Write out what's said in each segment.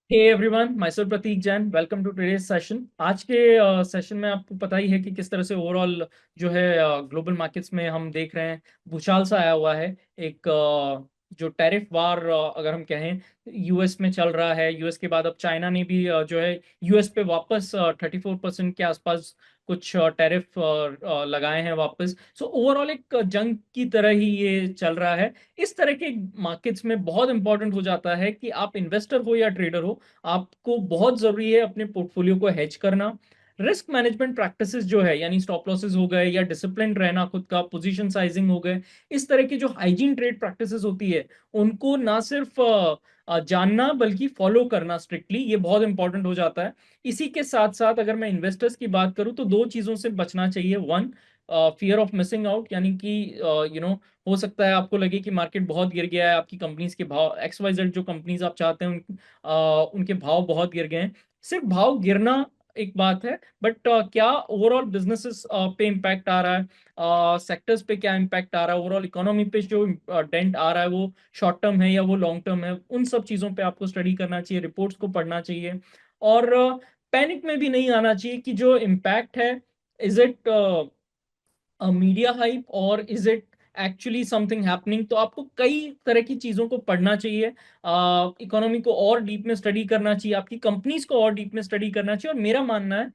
Hey everyone, my self Prateek Jain. Welcome to today's session. आज के session में आपको पता ही है कि किस तरह से ओवरऑल जो है ग्लोबल मार्केट्स में हम देख रहे हैं भूचाल सा आया हुआ है। एक जो टैरिफ वार अगर हम कहें यूएस में चल रहा है। यूएस के बाद अब चाइना ने भी जो है यूएस पे वापस 34% के आसपास कुछ टैरिफ लगाए हैं वापस। सो ओवरऑल एक जंग की तरह ही ये चल रहा है। इस तरह के मार्केट्स में बहुत इंपॉर्टेंट हो जाता है कि आप इन्वेस्टर हो या ट्रेडर हो, आपको बहुत जरूरी है अपने पोर्टफोलियो को हेज करना। रिस्क मैनेजमेंट प्रैक्टिसेस जो है, यानी स्टॉप लॉसेस हो गए या डिसिप्लिन रहना, खुद का पोजीशन साइजिंग हो गए, इस तरह की जो हाइजीन ट्रेड प्रैक्टिसेस होती है उनको ना सिर्फ जानना बल्कि फॉलो करना स्ट्रिक्टली, ये बहुत इंपॉर्टेंट हो जाता है। इसी के साथ साथ अगर मैं इन्वेस्टर्स की बात करूं तो दो चीजों से बचना चाहिए। One, fear of missing out, यानी कि हो सकता है आपको लगे कि मार्केट बहुत गिर गया है, आपकी कंपनीज के भाव एक्स वाई जेड जो कंपनीज आप चाहते हैं उनके भाव बहुत गिर गए हैं। सिर्फ भाव गिरना एक बात है, बट क्या ओवरऑल बिजनेसेस पे इम्पैक्ट आ रहा है, सेक्टर्स पे क्या इम्पैक्ट आ रहा है, ओवरऑल इकोनॉमी पे जो डेंट आ रहा है वो शॉर्ट टर्म है या वो लॉन्ग टर्म है, उन सब चीज़ों पे आपको स्टडी करना चाहिए, रिपोर्ट्स को पढ़ना चाहिए। और पैनिक में भी नहीं आना चाहिए कि जो इम्पैक्ट है, इज इट मीडिया हाइप और is it actually something happening. तो आपको कई तरह की चीजों को पढ़ना चाहिए, इकोनॉमी को और डीप में स्टडी करना चाहिए, आपकी कंपनीज को और डीप में स्टडी करना चाहिए। और मेरा मानना है,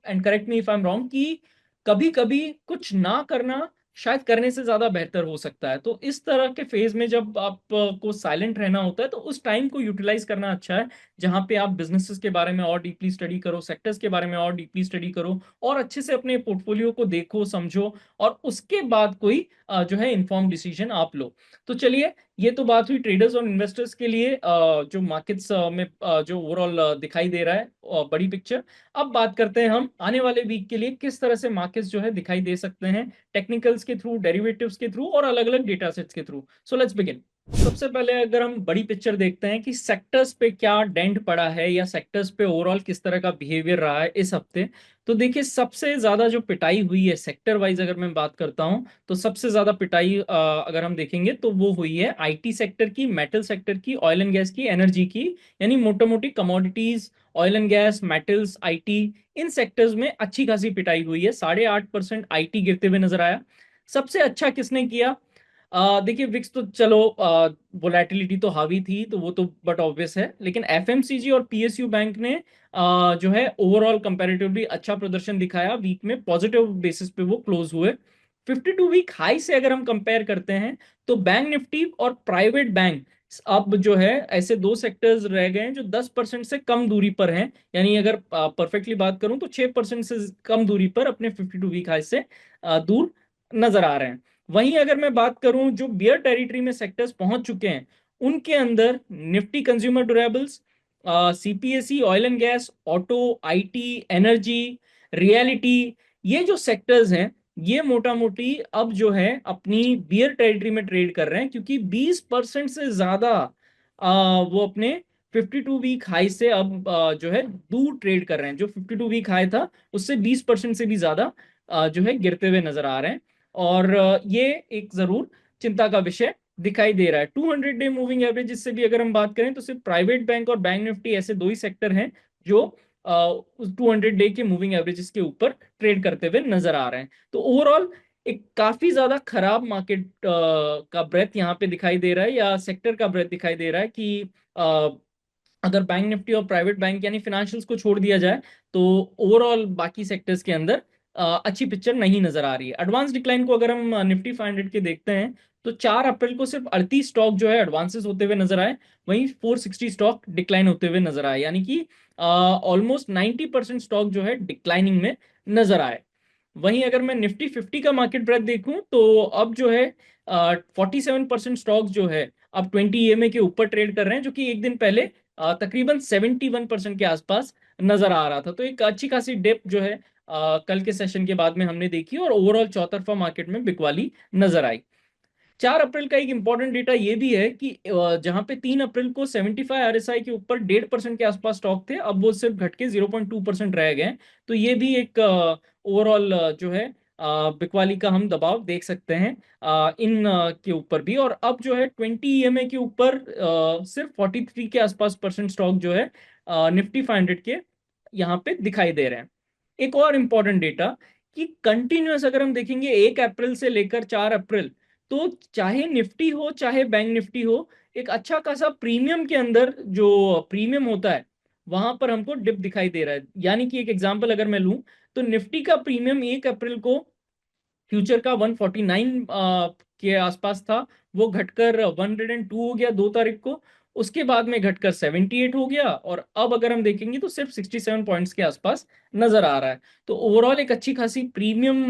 and correct me if I am wrong, कि कभी कभी कुछ ना करना शायद करने से ज्यादा बेहतर हो सकता है। तो इस तरह के फेज में जब आपको साइलेंट रहना होता है तो उस टाइम को यूटिलाइज करना अच्छा है, जहां पे आप बिजनेसेस के बारे में और डीपली स्टडी करो, सेक्टर्स के बारे में और डीपली स्टडी करो, और अच्छे से अपने पोर्टफोलियो को देखो समझो, और उसके बाद कोई जो है इन्फॉर्म डिसीजन आप लो। तो चलिए, ये तो बात हुई ट्रेडर्स और इन्वेस्टर्स के लिए जो मार्केट्स में जो ओवरऑल दिखाई दे रहा है, बड़ी पिक्चर। अब बात करते हैं हम आने वाले वीक के लिए किस तरह से मार्केट्स जो है दिखाई दे सकते हैं, टेक्निकल्स के थ्रू, डेरिवेटिव्स के थ्रू और अलग अलग डेटा सेट्स के थ्रू। So let's begin. सबसे पहले अगर हम बड़ी पिक्चर देखते हैं कि सेक्टर्स पे क्या डेंट पड़ा है या सेक्टर्स पे ओवरऑल किस तरह का बिहेवियर रहा है इस हफ्ते, तो देखिए सबसे ज्यादा जो पिटाई हुई है सेक्टर वाइज अगर मैं बात करता हूं, तो सबसे ज्यादा पिटाई अगर हम देखेंगे तो वो हुई है आईटी सेक्टर की, मेटल सेक्टर की, ऑयल एंड गैस की, एनर्जी की। यानी मोटा मोटी commodities, oil and gas, metals, IT, in sectors में अच्छी खासी पिटाई हुई है। 8.5% आईटी गिरते हुए नजर आया। सबसे अच्छा किसने किया? देखिए विक्स तो चलो, वोलेटिलिटी तो हावी थी तो वो तो बट ऑब्वियस है, लेकिन एफएमसीजी और पीएसयू बैंक ने जो है ओवरऑल कंपैरेटिवली अच्छा प्रदर्शन दिखाया। वीक में पॉजिटिव बेसिस पे वो क्लोज हुए। 52 वीक हाई से अगर हम कंपेयर करते हैं तो बैंक निफ्टी और प्राइवेट बैंक अब जो है ऐसे दो सेक्टर्स रह गए हैं जो 10% से कम दूरी पर हैं। यानी अगर परफेक्टली बात करूं तो 6% से कम दूरी पर अपने 52 वीक हाई से दूर नजर आ रहे हैं। वहीं अगर मैं बात करूं जो बियर टेरिटरी में सेक्टर्स पहुंच चुके हैं, उनके अंदर Nifty consumer durables, CPSE, oil and gas, auto, IT, energy, reality, ये जो सेक्टर्स हैं ये मोटा मोटी अब जो है अपनी बियर टेरिटरी में ट्रेड कर रहे हैं, क्योंकि 20% से ज्यादा वो अपने 52 वीक हाई से अब जो है दूर ट्रेड कर रहे हैं। जो 52 वीक हाई था उससे 20% से भी ज्यादा जो है गिरते हुए नजर आ रहे हैं। और ये एक जरूर चिंता का विषय दिखाई दे रहा है। 200 डे मूविंग एवरेज से भी अगर हम बात करें तो सिर्फ प्राइवेट बैंक और बैंक निफ्टी ऐसे दो ही सेक्टर हैं जो उस 200 डे के मूविंग एवरेजेस के ऊपर ट्रेड करते हुए नजर आ रहे हैं। तो ओवरऑल एक काफी ज्यादा खराब मार्केट का ब्रेथ यहाँ पे दिखाई दे रहा है, या सेक्टर का ब्रेथ दिखाई दे रहा है कि अ, अगर बैंक निफ्टी और प्राइवेट बैंक यानी फिनेंशियल्स को छोड़ दिया जाए तो ओवरऑल बाकी सेक्टर्स के अंदर अच्छी पिक्चर नहीं नजर आ रही है। एडवांस डिक्लाइन को अगर हम निफ्टी 500 के देखते हैं तो 4 अप्रैल को सिर्फ 38 स्टॉक जो है एडवांसेस होते हुए नजर आए, वहीं 460 स्टॉक डिक्लाइन होते हुए नजर आए, यानी कि ऑलमोस्ट 90% स्टॉक जो है डिक्लाइनिंग में नजर आए। वहीं अगर मैं निफ्टी 50 का मार्केट ब्रेथ देखूं तो अब जो है 47% स्टॉक जो है अब 20 EMA के ऊपर ट्रेड कर रहे हैं, जो कि एक दिन पहले तकरीबन 71% के आसपास नजर आ रहा था। तो एक अच्छी खासी डिप जो है कल के सेशन के बाद में हमने देखी, और ओवरऑल चौतरफा मार्केट में बिकवाली नजर आई। 4 अप्रैल का एक इंपॉर्टेंट डेटा ये भी है कि जहां पे 3 अप्रैल को 75 आरएसआई के ऊपर 1.5% के आसपास स्टॉक थे, अब वो सिर्फ घट के 0.2% रह गए हैं। तो ये भी एक ओवरऑल जो है बिकवाली का हम दबाव देख सकते हैं इन के ऊपर भी। और अब जो है 20 EMA के ऊपर सिर्फ 43 के आसपास परसेंट स्टॉक जो है निफ्टी 500 के यहाँ पे दिखाई दे रहे हैं। एक और इम्पॉर्टेंट डेटा कि कंटिन्यूअस अगर हम देखेंगे 1 अप्रैल से लेकर 4 अप्रैल, तो चाहे निफ्टी हो चाहे बैंक निफ्टी हो, एक अच्छा खासा प्रीमियम के अंदर जो प्रीमियम होता है वहां पर हमको डिप दिखाई दे रहा है। यानी कि एक एग्जांपल अगर मैं लूं तो निफ्टी का प्रीमियम 1 अप्रैल को फ्यूचर का 149 के आसपास था, वो घटकर 102 हो गया 2 तारीख को। उसके बाद में घटकर 78 हो गया, और अब अगर हम देखेंगे तो सिर्फ 67 पॉइंट्स के आसपास नजर आ रहा है। तो ओवरऑल एक अच्छी खासी प्रीमियम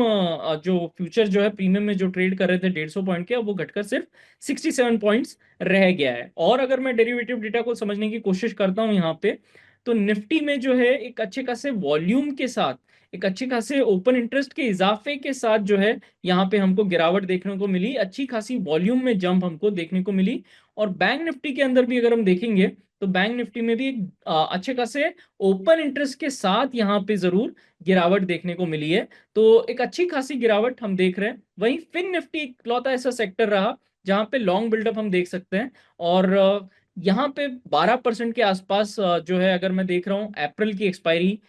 जो फ्यूचर जो है प्रीमियम में जो ट्रेड कर रहे थे 150 पॉइंट के, अब वो घटकर सिर्फ 67 पॉइंट्स रह गया है। और अगर मैं डेरिवेटिव डेटा को समझने की कोशिश करता हूं यहाँ पे, तो निफ्टी में जो है एक अच्छे खासे वॉल्यूम के साथ, एक अच्छे खासे ओपन इंटरेस्ट के इजाफे के साथ जो है यहाँ पे हमको गिरावट देखने को मिली, अच्छी खासी वॉल्यूम में जंप हमको देखने को मिली। और बैंक निफ्टी के अंदर भी अगर हम देखेंगे तो बैंक निफ्टी में भी एक अच्छे खासे ओपन इंटरेस्ट के साथ यहाँ पे जरूर गिरावट देखने को मिली है। तो एक अच्छी खासी गिरावट हम देख रहे हैं। वहीं फिन निफ्टी इकलौता ऐसा सेक्टर रहा जहाँ पे लॉन्ग बिल्डअप हम देख सकते हैं। और यहाँ पे 12% के आसपास जो है, अगर मैं देख रहा हूँ अप्रैल की एक्सपायरी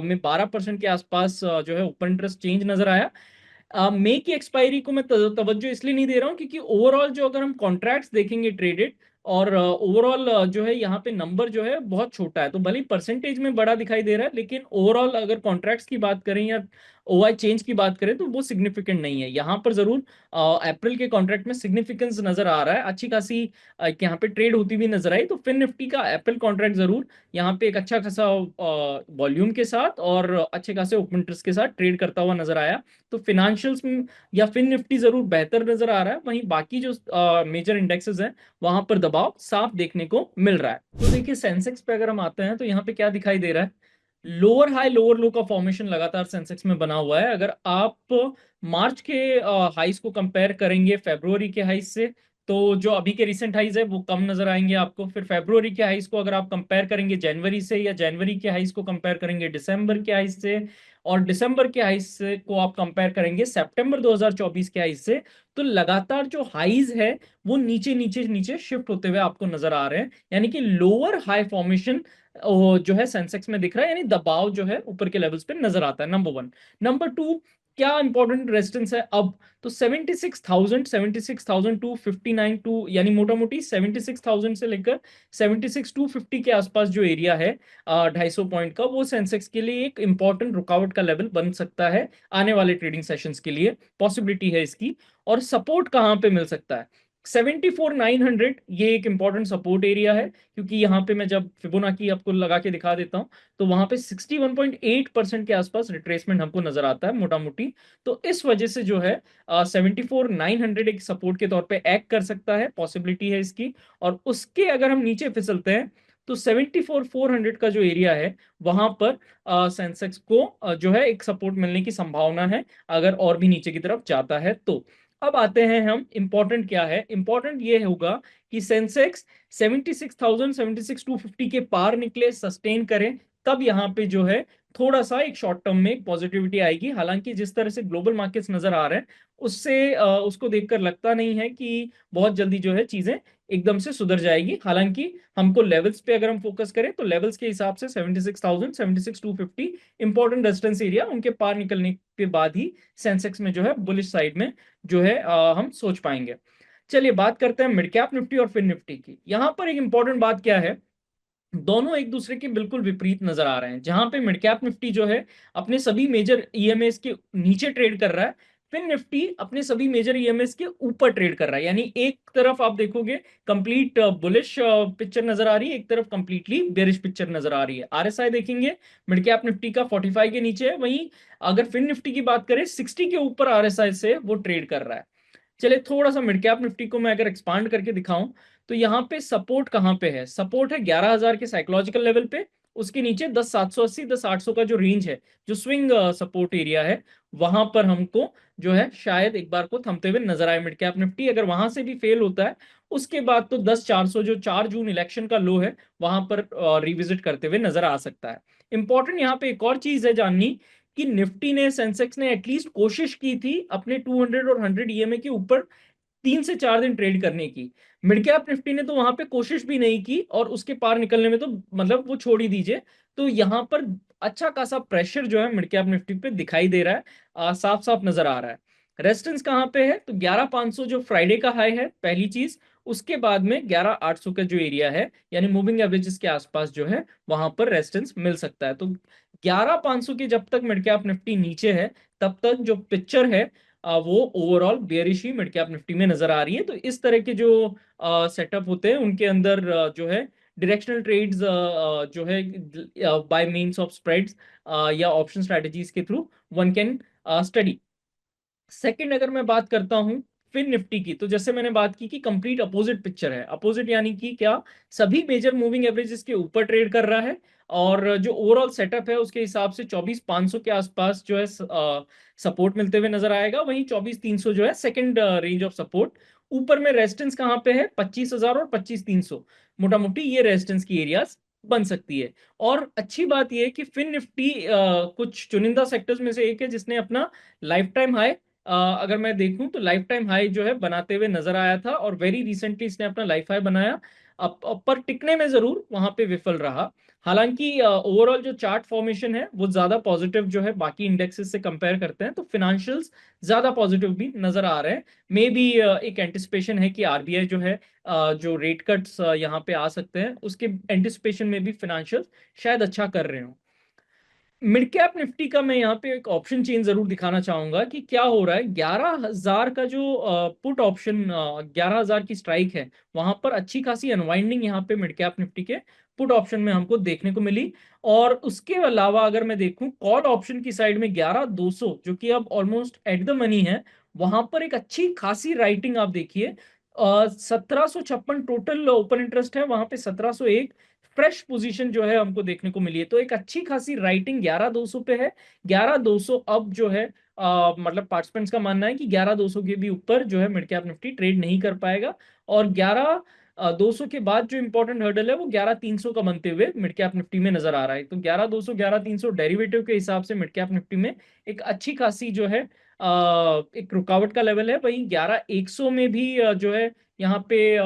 में 12% के आसपास जो है ओपन इंटरेस्ट चेंज नजर आया। मई की एक्सपायरी को मैं तवज्जो इसलिए नहीं दे रहा हूँ क्योंकि ओवरऑल जो अगर हम कॉन्ट्रैक्ट्स देखेंगे ट्रेडेड, और ओवरऑल जो है यहाँ पे नंबर जो है बहुत छोटा है, तो भले परसेंटेज में बड़ा दिखाई दे रहा है, लेकिन ओवरऑल अगर कॉन्ट्रैक्ट्स की बात करें या ओआई चेंज की बात करें तो वो सिग्निफिकेंट नहीं है। यहाँ पर जरूर अप्रैल के कॉन्ट्रैक्ट में सिग्निफिकेंस नजर आ रहा है, अच्छी खासी यहाँ पे ट्रेड होती हुई नजर आई। तो फिन निफ्टी का अप्रैल कॉन्ट्रैक्ट जरूर यहाँ पे एक अच्छा खासा वॉल्यूम के साथ और अच्छे खासे ओपन इंटरेस्ट के साथ ट्रेड करता हुआ नजर आया। तो फिनेंशियल्स में या फिन निफ्टी जरूर बेहतर नजर आ रहा है। वहीं बाकी जो मेजर इंडेक्सेस हैं वहां पर दबाव साफ देखने को मिल रहा है। तो देखिए सेंसेक्स पे अगर हम आते हैं तो यहाँ पे क्या दिखाई दे रहा है, लोअर हाई लोअर लो का फॉर्मेशन लगातार सेंसेक्स में बना हुआ है। अगर आप मार्च के हाइस को कंपेयर करेंगे फरवरी के हाइस से, तो जो अभी के रिसेंट हाइस है वो कम नजर आएंगे आपको। फिर फरवरी के हाइस को अगर आप कंपेयर करेंगे जनवरी से, या जनवरी के हाइस को कंपेयर करेंगे दिसंबर के हाइस से, और दिसंबर के हाइस को आप कंपेयर करेंगे सितंबर 2024 के हाइस से, तो लगातार जो हाइज है वो नीचे नीचे नीचे शिफ्ट होते हुए आपको नजर आ रहे हैं। यानी कि लोअर हाई फॉर्मेशन जो है सेंसेक्स में दिख रहा है, यानी दबाव जो है ऊपर के लेवल्स पे नजर आता है, नंबर वन। नंबर टू, क्या इंपॉर्टेंट रेजिस्टेंस है अब, तो 76,000, 76,259 टू, यानी मोटा मोटी 76,000 से लेकर 76,250 के आसपास जो एरिया है 250 पॉइंट का, वो सेंसेक्स के लिए एक इंपॉर्टेंट रुकावट का लेवल बन सकता है आने वाले ट्रेडिंग सेशंस के लिए, पॉसिबिलिटी है इसकी। और सपोर्ट कहाँ पे मिल सकता है, 74,900 ये एक इंपॉर्टेंट सपोर्ट एरिया है, क्योंकि यहाँ पे मैं जब फिबोनाची आपको लगा के दिखा देता हूँ तो वहां पे 61.8% के आसपास रिट्रेसमेंट हमको नजर आता है मोटा मोटी। तो इस वजह से जो है 74,900 एक सपोर्ट के तौर पे एक्ट कर सकता है, पॉसिबिलिटी है इसकी। और उसके अगर हम नीचे फिसलते हैं तो 74,400 का जो एरिया है वहां पर सेंसेक्स को जो है एक सपोर्ट मिलने की संभावना है, अगर और भी नीचे की तरफ जाता है तो। अब आते हैं हम, इंपॉर्टेंट क्या है, इंपॉर्टेंट ये होगा कि सेंसेक्स 76,000, 76,250 के पार निकले, सस्टेन करें, तब यहाँ पे जो है थोड़ा सा एक शॉर्ट टर्म में पॉजिटिविटी आएगी। हालांकि जिस तरह से ग्लोबल मार्केट्स नजर आ रहे हैं उससे उसको देखकर लगता नहीं है कि बहुत जल्दी जो है चीजें एकदम से सुधर जाएगी। हालांकि हमको लेवल्स पे अगर हम फोकस करें तो लेवल्स के हिसाब से 76,000, 76,250 इंपॉर्टेंट रेजिस्टेंस एरिया, उनके पार निकलने के बाद ही सेंसेक्स में जो है बुलिश साइड में जो है हम सोच पाएंगे। चलिए बात करते हैं मिड कैप निफ्टी और फिन निफ्टी की। यहां पर एक इंपॉर्टेंट बात क्या है, दोनों एक दूसरे के बिल्कुल विपरीत नजर आ रहे हैं। जहां पे मिड कैप निफ्टी जो है अपने सभी मेजर ईएमएस के नीचे ट्रेड कर रहा है, फिन निफ्टी अपने सभी मेजर ईएमएस के ऊपर ट्रेड कर रहा है। यानी एक तरफ आप देखोगे कंप्लीट बुलिश पिक्चर नजर आ रही है, एक तरफ कंप्लीटली बेरिश पिक्चर नजर आ रही है। आरएसआई देखेंगे मिड कैप निफ्टी का 45 के नीचे है, वहीं अगर फिन निफ्टी की बात करें 60 के ऊपर आरएसआई से वो ट्रेड कर रहा है। चलिए थोड़ा सा मिड कैप निफ्टी को मैं अगर एक्सपांड करके दिखाऊं तो यहाँ पे सपोर्ट कहाँ पे है, सपोर्ट है 11,000 के साइकोलॉजिकल लेवल पे। उसके नीचे 10,780, 10,800 का जो रेंज है, जो स्विंग सपोर्ट एरिया है, वहां पर हमको जो है शायद एक बार को थमते हुए नजर आए मिड कैप निफ्टी। अगर वहां से भी फेल होता है उसके बाद तो 10,400 जो 4 जून इलेक्शन का लो है वहां पर रिविजिट करते हुए नजर आ सकता है। इंपॉर्टेंट यहाँ पे एक और चीज है जाननी, कि निफ्टी ने, सेंसेक्स ने एटलीस्ट कोशिश की थी अपने 200 और 100 ईएमए के ऊपर 3 से 4 दिन ट्रेड करने की। मिड कैप निफ्टी ने तो वहां पे कोशिश भी नहीं की, और उसके पार निकलने में तो मतलब वो छोड़ ही दीजिए। तो यहाँ पर अच्छा खासा प्रेशर जो है मिड कैप निफ्टी पे दिखाई दे रहा है, साफ साफ नजर आ रहा है। रेजिस्टेंस कहाँ पे है? तो 11500 जो फ्राइडे का हाई है, पहली चीज। उसके बाद में 11800 का जो एरिया है, यानी मूविंग एवरेजेस के आसपास जो है, वहां पर रेजिस्टेंस मिल सकता है। तो 11500 के जब तक मिड कैप निफ्टी नीचे है, तब तक जो पिक्चर है वो ओवरऑल बेयरिश ही मिड कैप निफ्टी में नजर आ रही है। तो इस तरह के जो सेटअप होते हैं, उनके अंदर जो है डायरेक्शनल ट्रेड्स जो है बाय मींस ऑफ स्प्रेड्स या ऑप्शन स्ट्रेटजीज के through one can study. Second, अगर मैं बात करता हूं फिन निफ्टी की, तो जैसे मैंने बात की कि कंप्लीट अपोजिट पिक्चर है। अपोजिट यानी कि क्या? सभी मेजर मूविंग एवरेजेस के ऊपर ट्रेड कर रहा है, और जो ओवरऑल सेटअप है उसके हिसाब से 24,500 के आसपास जो है सपोर्ट मिलते हुए नजर आएगा। वहीं 24,300 जो है सेकंड रेंज ऑफ सपोर्ट। ऊपर में रेजिस्टेंस कहाँ पे है? 25,000 और 25,300, मोटा मोटी ये रेजिस्टेंस की एरियाज बन सकती है। और अच्छी बात यह है कि फिन निफ्टी कुछ चुनिंदा सेक्टर्स में से एक है जिसने अपना लाइफ टाइम हाई, अगर मैं देखूं तो लाइफ टाइम हाई जो है बनाते हुए नजर आया था, और वेरी रिसेंटली इसने अपना लाइफ हाई बनाया। अब पर टिकने में जरूर वहां पे विफल रहा। हालांकि ओवरऑल जो चार्ट फॉर्मेशन है वो ज्यादा पॉजिटिव जो है बाकी इंडेक्सेस से कंपेयर करते हैं, तो फिनेंशियल्स ज्यादा पॉजिटिव भी नजर आ रहे हैं। मे बी एक एंटिसिपेशन है कि आरबीआई जो है जो रेट कट्स यहाँ पे आ सकते हैं, उसके एंटिसिपेशन में भी फिनेंशियल शायद अच्छा कर रहे हो। मिड कैप निफ्टी का मैं यहाँ पे एक ऑप्शन चेन जरूर दिखाना चाहूंगा कि क्या हो रहा है। 11,000 का जो पुट ऑप्शन, 11,000 की स्ट्राइक है, वहां पर अच्छी खासी अनवाइंडिंग यहाँ पे मिड कैप निफ्टी के पुट ऑप्शन में हमको देखने को मिली। और उसके अलावा अगर मैं देखूं कॉल ऑप्शन की साइड में 11,200, जो कि अब ऑलमोस्ट एट द मनी है, वहां पर एक अच्छी खासी राइटिंग आप देखिए। 1756 टोटल ओपन इंटरेस्ट है, वहां पे 1701 फ्रेश पोजीशन जो है हमको देखने को मिली है। तो एक अच्छी खासी राइटिंग 11,200 पे है। 11,200 अब जो है मतलब पार्टिसिपेंट्स का मानना है कि 11,200 के भी ऊपर जो है मिड कैप निफ्टी ट्रेड नहीं कर पाएगा। और 11,200 के बाद जो इंपॉर्टेंट हर्डल है वो 11,300 का बनते हुए मिड कैप निफ्टी में नजर आ रहा है। तो 11,200 11,300 डेरिवेटिव के हिसाब से मिड कैप निफ्टी में एक अच्छी खासी जो है एक रुकावट का लेवल है। वहीं 11,100 में भी जो है यहाँ पे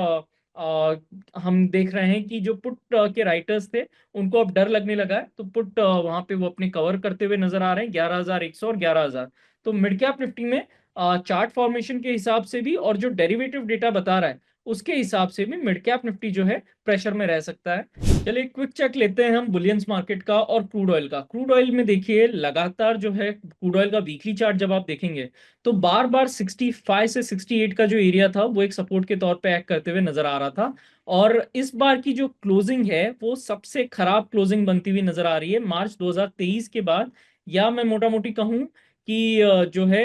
हम देख रहे हैं कि जो पुट के राइटर्स थे, उनको अब डर लगने लगा है, तो पुट वहां पे वो अपने कवर करते हुए नजर आ रहे हैं 11,100 और 11,000। तो मिड कैप निफ्टी में चार्ट फॉर्मेशन के हिसाब से भी और जो डेरिवेटिव डेटा बता रहा है उसके हिसाब से भी मिड कैप निफ्टी जो है प्रेशर में रह सकता है। चलिए क्विक चेक लेते हैं हम बुलियंस मार्केट का और क्रूड ऑयल का। क्रूड ऑयल में देखिए लगातार जो है क्रूड ऑयल का वीकली चार्ट जब आप देखेंगे, तो बार बार 65 से 68 का जो एरिया था वो एक सपोर्ट के तौर पे एक्ट करते हुए नजर आ रहा था। और इस बार की जो क्लोजिंग है वो सबसे खराब क्लोजिंग बनती हुई नजर आ रही है मार्च 2023 के बाद। या मैं मोटा मोटी कहूँ कि जो है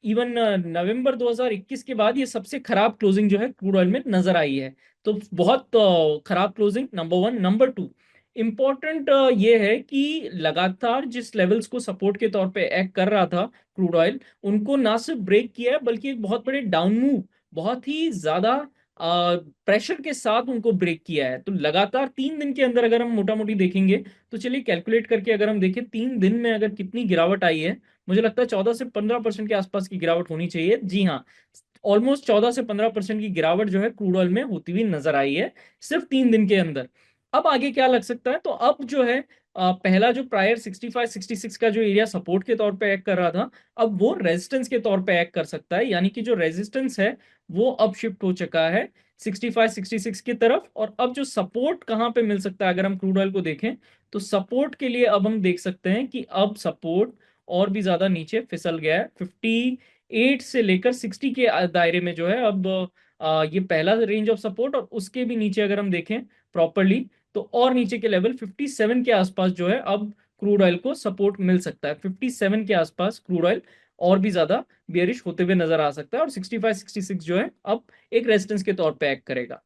इवन नवंबर 2021 के बाद ये सबसे खराब क्लोजिंग जो है क्रूड ऑयल में नजर आई है। तो बहुत खराब closing, number one. Number two, important ये है कि लगातार जिस लेवल्स को सपोर्ट के तौर पे एक्ट कर रहा था क्रूड ऑयल, उनको ना सिर्फ ब्रेक किया है बल्कि एक बहुत बड़े डाउन मूव, बहुत ही ज्यादा प्रेशर के साथ उनको ब्रेक किया है। तो लगातार 3 दिन के अंदर अगर हम मोटा मोटी देखेंगे, तो चलिए कैलकुलेट करके अगर हम देखें 3 दिन में अगर कितनी गिरावट आई है, मुझे लगता है 14 से 15% के आसपास की गिरावट होनी चाहिए। जी हाँ, ऑलमोस्ट 14 से 15% की गिरावट जो है क्रूड ऑयल में होती हुई नजर आई है सिर्फ 3 दिन के अंदर। अब आगे क्या लग सकता है? तो अब जो है पहला जो प्रायर 65 66 का जो एरिया सपोर्ट के तौर पे एक्ट कर रहा था, अब वो रेजिस्टेंस के तौर पे एक्ट कर सकता है। यानी कि जो रेजिस्टेंस है वो अब शिफ्ट हो चुका है 65 66 की तरफ। और अब जो सपोर्ट कहाँ पे मिल सकता है अगर हम क्रूड ऑयल को देखें, तो सपोर्ट के लिए अब हम देख सकते हैं कि अब सपोर्ट और भी ज्यादा नीचे फिसल गया है। 58 से लेकर 60 के दायरे में जो है अब ये पहला रेंज ऑफ सपोर्ट, और उसके भी नीचे अगर हम देखें प्रॉपरली, तो और नीचे के लेवल 57 के आसपास जो है अब क्रूड ऑयल को सपोर्ट मिल सकता है। 57 के आसपास क्रूड ऑयल और भी ज्यादा बियरिश होते हुए नजर आ सकता है, और 65 66 जो है अब एक रेजिस्टेंस के तौर पे एक्ट करेगा।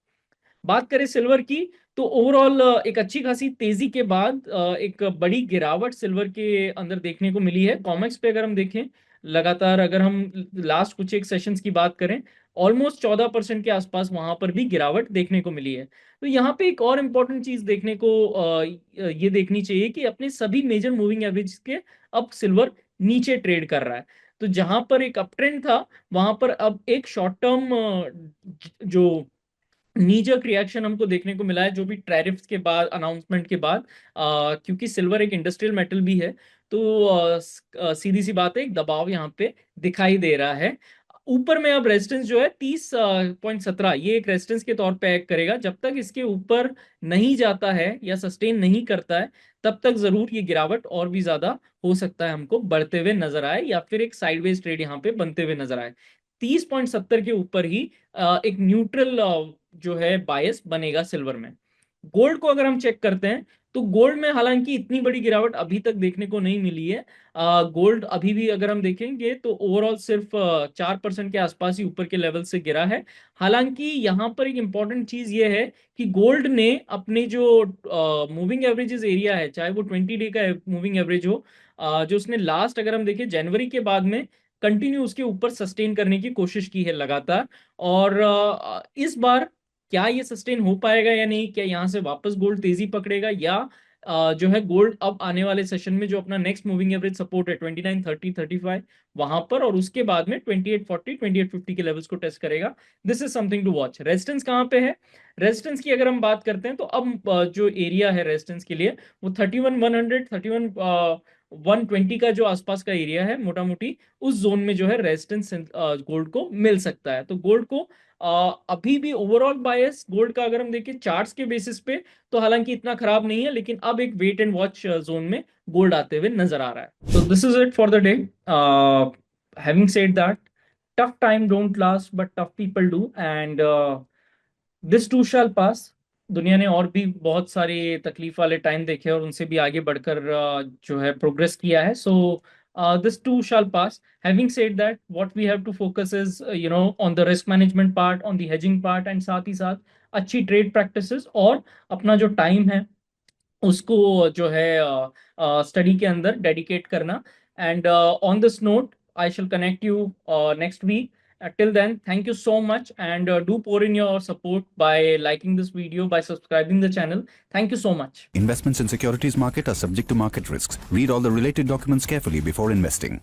बात करें सिल्वर की, तो ओवरऑल एक अच्छी खासी तेजी के बाद एक बड़ी गिरावट सिल्वर के अंदर देखने को मिली है। कॉमेक्स पे अगर हम देखें, लगातार अगर हम लास्ट कुछ एक सेशंस की बात करें, ऑलमोस्ट 14% के आसपास वहां पर भी गिरावट देखने को मिली है। तो यहाँ पे एक और इम्पोर्टेंट चीज देखने को ये देखनी चाहिए कि अपने सभी मेजर मूविंग एवरेज के अब सिल्वर नीचे ट्रेड कर रहा है। तो जहां पर एक अप ट्रेंड था, वहां पर अब एक शॉर्ट टर्म जो नीजर्क रिएक्शन हमको देखने को मिला है, जो भी टैरिफ्स के बाद, अनाउंसमेंट के बाद, क्योंकि सिल्वर एक इंडस्ट्रियल मेटल भी है, तो सीधी सी बात है, एक दबाव यहाँ पे दिखाई दे रहा है। ऊपर में अब रेजिस्टेंस जो है 30.17, ये एक रेजिस्टेंस के तौर पे एक्ट करेगा। जब तक इसके ऊपर नहीं जाता है या सस्टेन नहीं करता है, तब तक जरूर ये गिरावट और भी ज्यादा हो सकता है हमको बढ़ते हुए नजर आए, या फिर एक साइडवेज ट्रेड यहाँ पे बनते हुए नजर आए। 30.70 के ऊपर ही एक न्यूट्रल जो है बायस बनेगा सिल्वर में। गोल्ड को अगर हम चेक करते हैं, तो गोल्ड में हालांकि इतनी बड़ी गिरावट अभी तक देखने को नहीं मिली है। गोल्ड अभी भी अगर हम देखेंगे तो ओवरऑल सिर्फ 4% के आसपास ही ऊपर के लेवल से गिरा है। हालांकि यहाँ पर एक इंपॉर्टेंट चीज ये है कि गोल्ड ने अपने जो मूविंग एवरेजेस एरिया है, चाहे वो 20 डे का मूविंग एवरेज हो, जो उसने लास्ट अगर हम देखें जनवरी के बाद में कंटिन्यू उसके ऊपर सस्टेन करने की कोशिश की है लगातार। और इस बार क्या ये सस्टेन हो पाएगा या नहीं, क्या यहाँ से वापस गोल्ड तेजी पकड़ेगा, या जो है गोल्ड अब आने वाले सेशन में जो अपना नेक्स्ट मूविंग एवरेज सपोर्ट है 29, 30, 35 वहां पर, और उसके बाद में 28, 40, 28, 50 के लेवल्स को टेस्ट करेगा। This is something to watch. Resistance कहाँ पे है? रेजिस्टेंस की अगर हम बात करते हैं, तो अब जो एरिया है रेजिस्टेंस के लिए, वो 31, 100, 31, 120 का जो आसपास का एरिया है, मोटा मोटी उस जोन में जो है रेजिस्टेंस गोल्ड को मिल सकता है। तो गोल्ड को अभी भी ओवरऑल बायस गोल्ड का अगर हम देखें चार्ट्स के बेसिस पे, तो हालांकि इतना खराब नहीं है, लेकिन अब एक वेट एंड वॉच जोन में गोल्ड आते हुए नजर आ रहा है। तो this is it for the day. Having said that, tough time don't last but tough people do, and this too shall pass. दुनिया ने और भी बहुत सारे तकलीफ वाले टाइम देखे और उनसे भी आगे बढ़कर जो है प्रोग्रेस किया है। So this too shall pass. Having said that, what we have to focus is on the risk management part, on the hedging part, and साथ ही साथ अच्छी ट्रेड प्रैक्टिसेस और अपना जो टाइम है उसको जो है स्टडी के अंदर डेडिकेट करना। And on this note, I shall connect you next week. Till then, thank you so much, and do pour in your support by liking this video, by subscribing the channel. Thank you so much. Investments in securities market are subject to market risks. Read all the related documents carefully before investing.